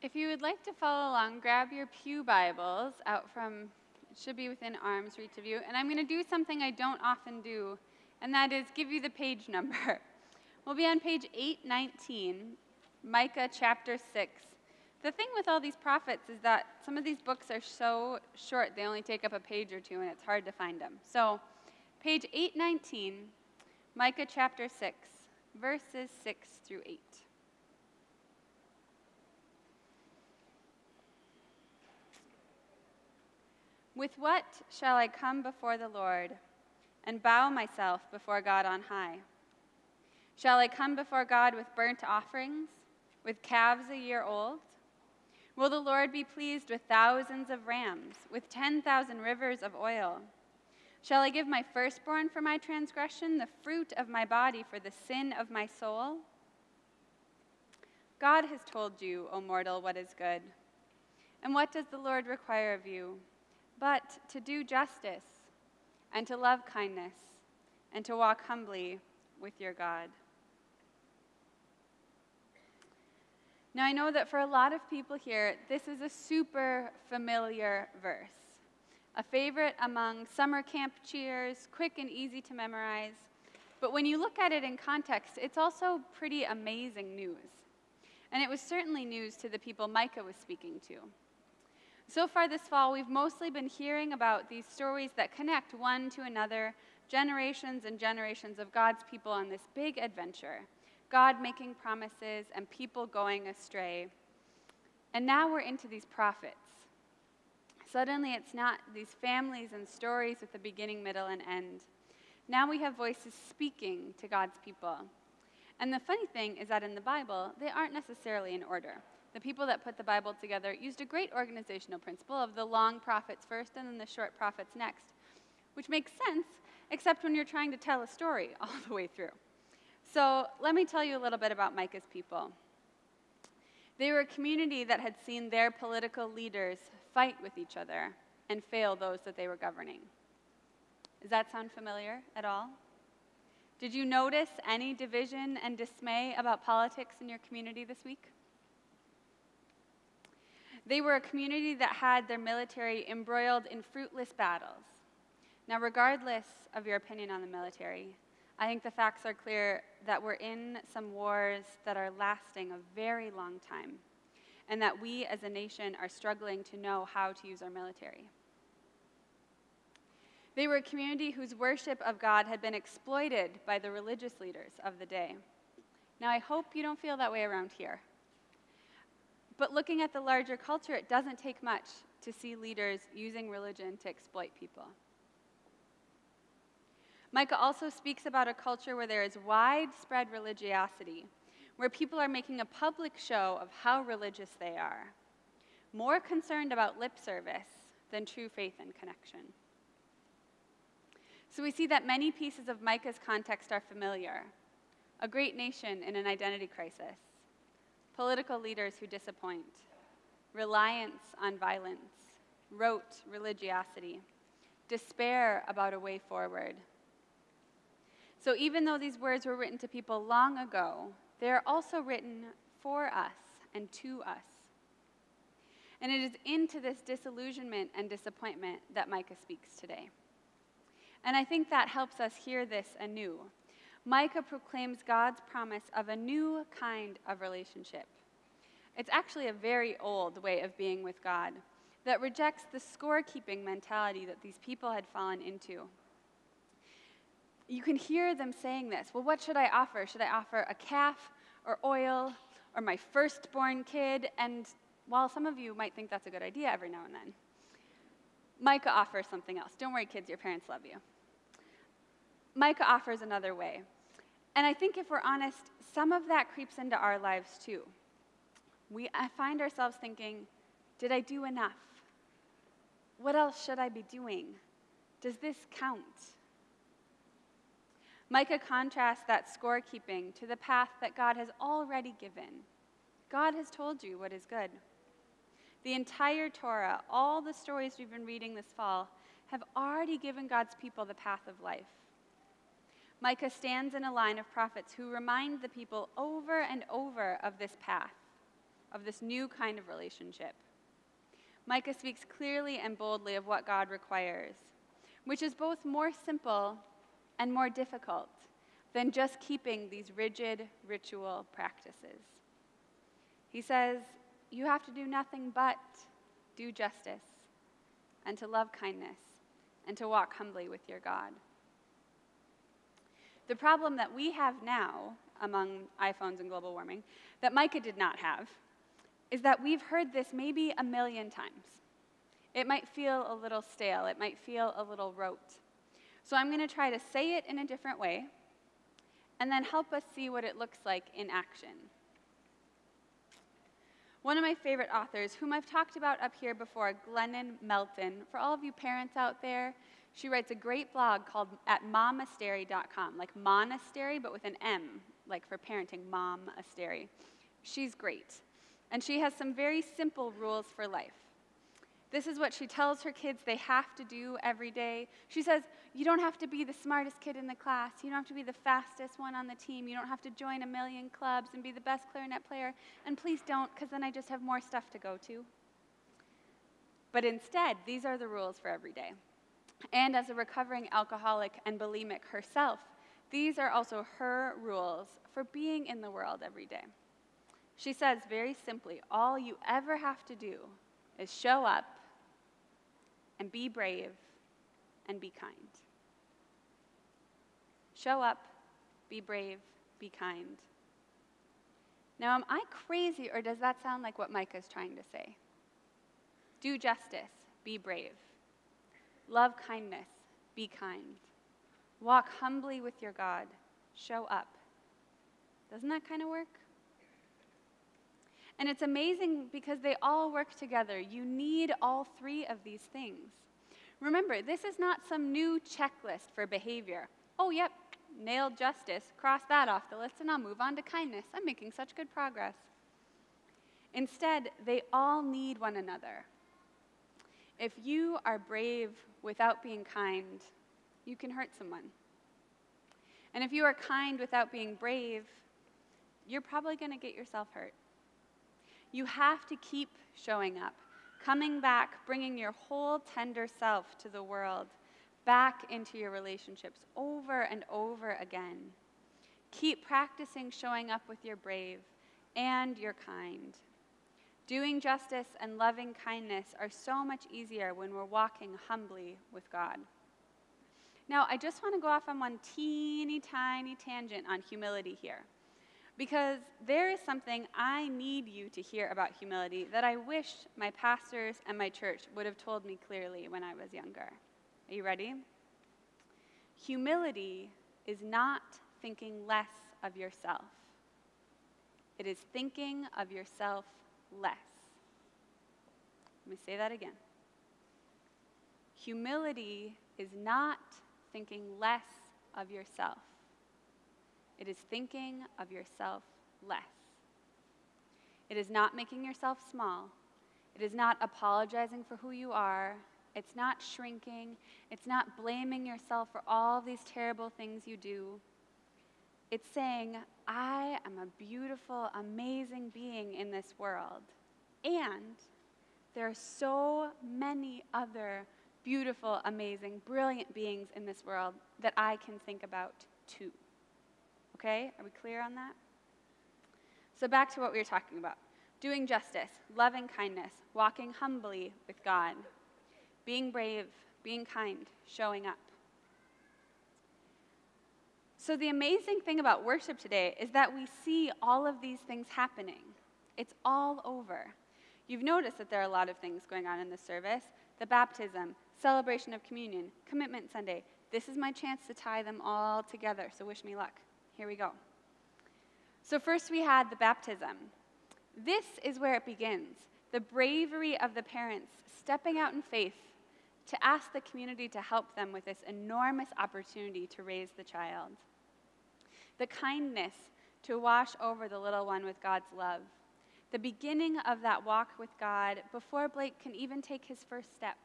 If you would like to follow along, grab your pew Bibles out from, it should be within arm's reach of you. And I'm going to do something I don't often do, and that is give you the page number. We'll be on page 819, Micah chapter 6. The thing with all these prophets is that some of these books are so short, they only take up a page or two, and it's hard to find them. So, page 819, Micah chapter 6, verses 6 through 8. With what shall I come before the Lord and bow myself before God on high? Shall I come before God with burnt offerings, with calves a year old? Will the Lord be pleased with thousands of rams, with 10,000 rivers of oil? Shall I give my firstborn for my transgression, the fruit of my body for the sin of my soul? God has told you, O mortal, what is good. And what does the Lord require of you? But to do justice, and to love kindness, and to walk humbly with your God. Now, I know that for a lot of people here, this is a super familiar verse, a favorite among summer camp cheers, quick and easy to memorize. But when you look at it in context, it's also pretty amazing news. And it was certainly news to the people Micah was speaking to. So far this fall, we've mostly been hearing about these stories that connect one to another, generations and generations of God's people on this big adventure, God making promises and people going astray. And now we're into these prophets. Suddenly it's not these families and stories with a beginning, middle, and end. Now we have voices speaking to God's people. And the funny thing is that in the Bible, they aren't necessarily in order. The people that put the Bible together used a great organizational principle of the long prophets first and then the short prophets next, which makes sense, except when you're trying to tell a story all the way through. So let me tell you a little bit about Micah's people. They were a community that had seen their political leaders fight with each other and fail those that they were governing. Does that sound familiar at all? Did you notice any division and dismay about politics in your community this week? They were a community that had their military embroiled in fruitless battles. Now, regardless of your opinion on the military, I think the facts are clear that we're in some wars that are lasting a very long time, and that we as a nation are struggling to know how to use our military. They were a community whose worship of God had been exploited by the religious leaders of the day. Now, I hope you don't feel that way around here. But looking at the larger culture, it doesn't take much to see leaders using religion to exploit people. Micah also speaks about a culture where there is widespread religiosity, where people are making a public show of how religious they are, more concerned about lip service than true faith and connection. So we see that many pieces of Micah's context are familiar. A great nation in an identity crisis, political leaders who disappoint, reliance on violence, rote religiosity, despair about a way forward. So even though these words were written to people long ago, they are also written for us and to us. And it is into this disillusionment and disappointment that Micah speaks today. And I think that helps us hear this anew. Micah proclaims God's promise of a new kind of relationship. It's actually a very old way of being with God that rejects the scorekeeping mentality that these people had fallen into. You can hear them saying this. Well, what should I offer? Should I offer a calf or oil or my firstborn kid? And while some of you might think that's a good idea every now and then, Micah offers something else. Don't worry, kids, your parents love you. Micah offers another way. And I think if we're honest, some of that creeps into our lives too. I find ourselves thinking, did I do enough? What else should I be doing? Does this count? Micah contrasts that scorekeeping to the path that God has already given. God has told you what is good. The entire Torah, all the stories we've been reading this fall, have already given God's people the path of life. Micah stands in a line of prophets who remind the people over and over of this path, of this new kind of relationship. Micah speaks clearly and boldly of what God requires, which is both more simple and more difficult than just keeping these rigid ritual practices. He says, you have to do nothing but do justice, and to love kindness, and to walk humbly with your God. The problem that we have now among iPhones and global warming that Micah did not have is that we've heard this maybe a million times. It might feel a little stale. It might feel a little rote. So I'm going to try to say it in a different way and then help us see what it looks like in action. One of my favorite authors, whom I've talked about up here before, Glennon Melton. For all of you parents out there, she writes a great blog called at momastery.com, like monastery, but with an M, like for parenting, momastery. She's great. And she has some very simple rules for life. This is what she tells her kids they have to do every day. She says, you don't have to be the smartest kid in the class. You don't have to be the fastest one on the team. You don't have to join a million clubs and be the best clarinet player. And please don't, because then I just have more stuff to go to. But instead, these are the rules for every day. And as a recovering alcoholic and bulimic herself, these are also her rules for being in the world every day. She says very simply, all you ever have to do is show up and be brave and be kind. Show up, be brave, be kind. Now, am I crazy, or does that sound like what Micah's trying to say? Do justice, be brave. Love kindness, be kind. Walk humbly with your God, show up. Doesn't that kind of work? And it's amazing because they all work together. You need all three of these things. Remember, this is not some new checklist for behavior. Oh, yep, nailed justice, cross that off the list, and I'll move on to kindness. I'm making such good progress. Instead, they all need one another. If you are brave without being kind, you can hurt someone. And if you are kind without being brave, you're probably going to get yourself hurt. You have to keep showing up, coming back, bringing your whole tender self to the world, back into your relationships over and over again. Keep practicing showing up with your brave and your kind. Doing justice and loving kindness are so much easier when we're walking humbly with God. Now, I just want to go off on one teeny tiny tangent on humility here, because there is something I need you to hear about humility that I wish my pastors and my church would have told me clearly when I was younger. Are you ready? Humility is not thinking less of yourself. It is thinking of yourself less. Let me say that again. Humility is not thinking less of yourself. It is thinking of yourself less. It is not making yourself small. It is not apologizing for who you are. It's not shrinking. It's not blaming yourself for all these terrible things you do. It's saying, I am a beautiful, amazing being in this world. And there are so many other beautiful, amazing, brilliant beings in this world that I can think about too. Okay? Are we clear on that? So back to what we were talking about. Doing justice, loving kindness, walking humbly with God, being brave, being kind, showing up. So the amazing thing about worship today is that we see all of these things happening. It's all over. You've noticed that there are a lot of things going on in this service. The baptism, celebration of communion, commitment Sunday. This is my chance to tie them all together, so wish me luck. Here we go. So first we had the baptism. This is where it begins. The bravery of the parents stepping out in faith to ask the community to help them with this enormous opportunity to raise the child. The kindness to wash over the little one with God's love. The beginning of that walk with God before Blake can even take his first step.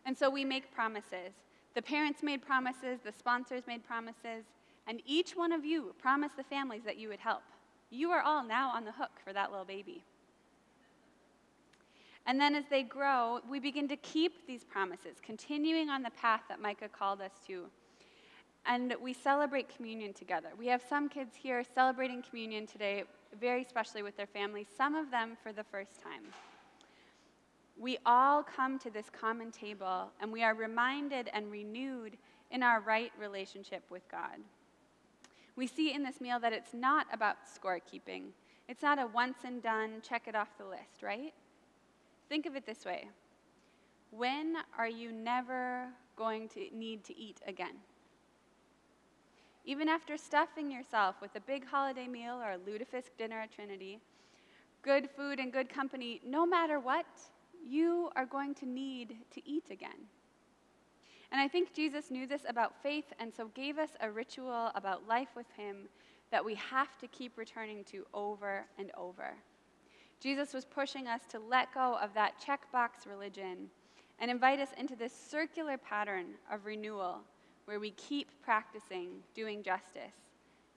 And so we make promises. The parents made promises, the sponsors made promises, and each one of you promised the families that you would help. You are all now on the hook for that little baby. And then as they grow, we begin to keep these promises, continuing on the path that Micah called us to. And we celebrate communion together. We have some kids here celebrating communion today, very especially with their families, some of them for the first time. We all come to this common table, and we are reminded and renewed in our right relationship with God. We see in this meal that it's not about scorekeeping. It's not a once and done, check it off the list, right? Think of it this way. When are you never going to need to eat again? Even after stuffing yourself with a big holiday meal or a lutefisk dinner at Trinity, good food and good company, no matter what, you are going to need to eat again. And I think Jesus knew this about faith and so gave us a ritual about life with him that we have to keep returning to over and over. Jesus was pushing us to let go of that checkbox religion and invite us into this circular pattern of renewal where we keep practicing doing justice.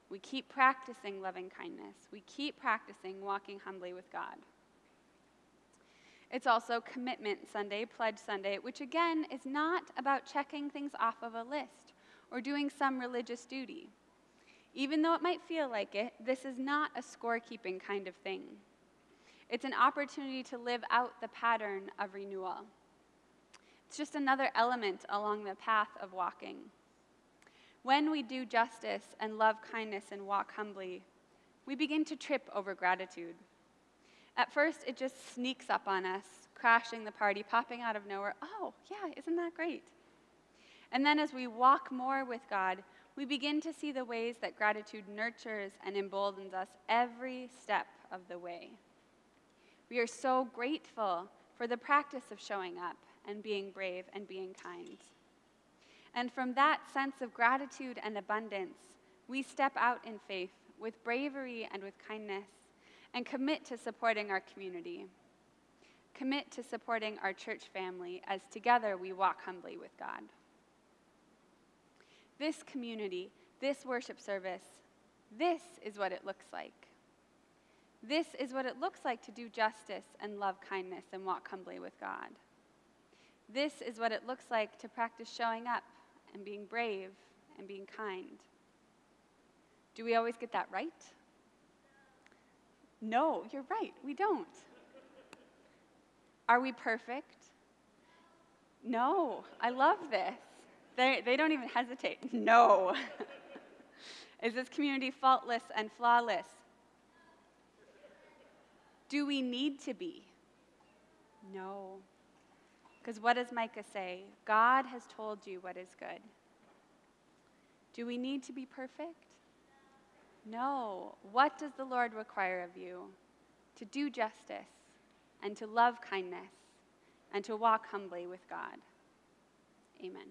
We keep practicing loving kindness. We keep practicing walking humbly with God. It's also Commitment Sunday, Pledge Sunday, which again is not about checking things off of a list or doing some religious duty. Even though it might feel like it, this is not a scorekeeping kind of thing. It's an opportunity to live out the pattern of renewal. It's just another element along the path of walking. When we do justice and love kindness and walk humbly, we begin to trip over gratitude. At first, it just sneaks up on us, crashing the party, popping out of nowhere. Oh, yeah, isn't that great? And then as we walk more with God, we begin to see the ways that gratitude nurtures and emboldens us every step of the way. We are so grateful for the practice of showing up and being brave and being kind. And from that sense of gratitude and abundance, we step out in faith with bravery and with kindness and commit to supporting our community. Commit to supporting our church family as together we walk humbly with God. This community, this worship service, this is what it looks like. This is what it looks like to do justice and love kindness and walk humbly with God. This is what it looks like to practice showing up and being brave and being kind. Do we always get that right? No, you're right, we don't. Are we perfect? No, I love this. They don't even hesitate. No. Is this community faultless and flawless? Do we need to be? No. Because what does Micah say? God has told you what is good. Do we need to be perfect? No. What does the Lord require of you? To do justice and to love kindness and to walk humbly with God. Amen.